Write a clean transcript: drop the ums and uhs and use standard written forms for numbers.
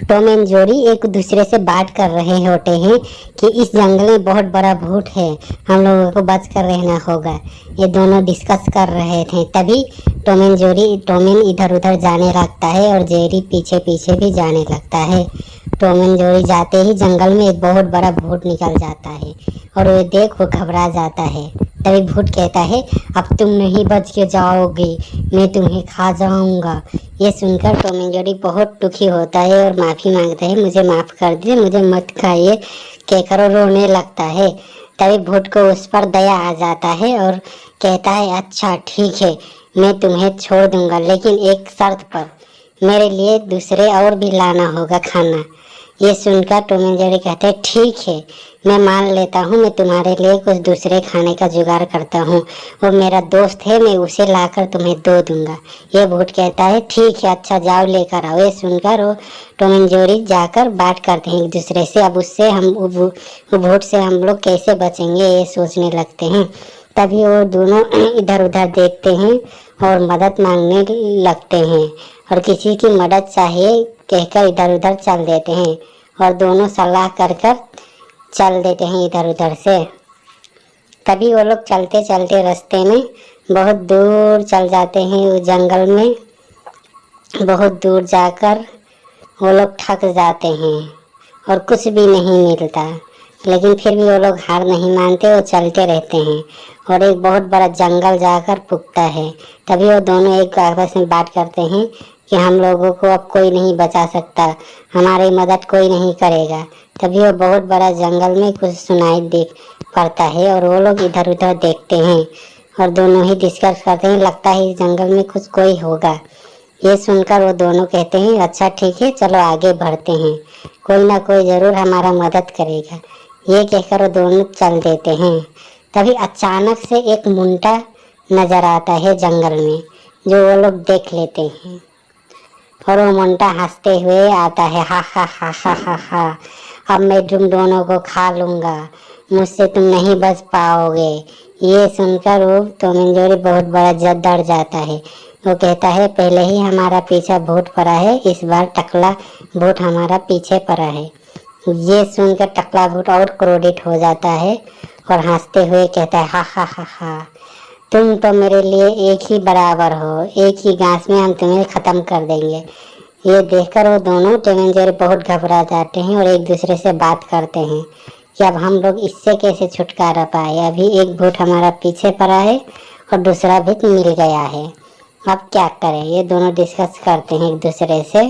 Tom and Jerry एक दूसरे से बात कर रहे होते हैं कि इस जंगल में बहुत बड़ा भूत है, हम लोगों को बच कर रहना होगा। ये दोनों डिस्कस कर रहे थे। तभी टॉम एंड इधर उधर जाने लगता है और जेरी पीछे पीछे भी जाने लगता है। टॉम एंड जेरी जाते ही जंगल में एक बहुत बड़ा भूत निकल जाता है और वो देख वो घबरा जाता है। तभी भूत कहता है, अब तुम नहीं बच के जाओगे, मैं तुम्हें खा जाऊंगा। ये सुनकर टॉम एंड जेरी बहुत दुखी होता है और माफ़ी मांगता है, मुझे माफ़ कर दे, मुझे मत खाइए कहकर रोने लगता है। तभी भूत को उस पर दया आ जाता है और कहता है, अच्छा ठीक है, मैं तुम्हें छोड़ दूंगा, लेकिन एक शर्त पर, मेरे लिए दूसरे और भी लाना होगा खाना। ये सुनकर टॉम एंड जेरी कहते हैं, ठीक है, मैं मान लेता हूँ, मैं तुम्हारे लिए कुछ दूसरे खाने का जुगाड़ करता हूँ। वो मेरा दोस्त है, मैं उसे लाकर तुम्हें दे दूंगा। ये भूत कहता है, ठीक है, अच्छा जाओ लेकर आओ। ये सुनकर वो टॉम एंड जेरी जाकर बात करते हैं एक दूसरे से। अब उससे हम वो भूत से हम लोग कैसे बचेंगे ये सोचने लगते हैं। तभी वो दोनों इधर उधर देखते हैं और मदद मांगने लगते हैं और किसी की मदद चाहिए कहकर इधर उधर चल देते हैं और दोनों सलाह कर चल देते हैं इधर उधर से। तभी वो लोग चलते चलते रास्ते में बहुत दूर चल जाते हैं। उस जंगल में बहुत दूर जाकर वो लोग थक जाते हैं और कुछ भी नहीं मिलता, लेकिन फिर भी वो लोग हार नहीं मानते, वो चलते रहते हैं और एक बहुत बड़ा जंगल जाकर पुगता है। तभी वो दोनों एक आपस में बात करते हैं कि हम लोगों को अब कोई नहीं बचा सकता, हमारी मदद कोई नहीं करेगा। तभी वो बहुत बड़ा जंगल में कुछ सुनाई देख पड़ता है और वो लोग इधर उधर देखते हैं और दोनों ही डिस्कस करते हैं, लगता है इस जंगल में कुछ कोई होगा। ये सुनकर वो दोनों कहते हैं, अच्छा ठीक है, चलो आगे बढ़ते हैं, कोई ना कोई ज़रूर हमारा मदद करेगा। ये कहकर वो दोनों चल देते हैं। तभी अचानक से एक मुंडा नजर आता है जंगल में, जो वो लोग देख लेते हैं और वो मुंडा हंसते हुए आता है, हा हा हा हा हा हा, अब मैं तुम दोनों को खा लूँगा, मुझसे तुम नहीं बच पाओगे। ये सुनकर वो टॉम एंड जेरी बहुत बड़ा डर जाता है। वो कहता है, पहले ही हमारा पीछा भूत पड़ा है, इस बार टकला भूत हमारा पीछे पड़ा है। ये सुनकर टकला भूत और क्रोधित हो जाता है और हंसते हुए कहता है, हा हा हा हा, तुम तो मेरे लिए एक ही बराबर हो, एक ही घास में हम तुम्हें ख़त्म कर देंगे। ये देखकर वो दोनों टॉम एंड जेरी बहुत घबरा जाते हैं और एक दूसरे से बात करते हैं कि अब हम लोग इससे कैसे छुटकारा पाए। अभी एक भूत हमारा पीछे पड़ा है और दूसरा भूत मिल गया है, अब क्या करें। ये दोनों डिस्कस करते हैं एक दूसरे से।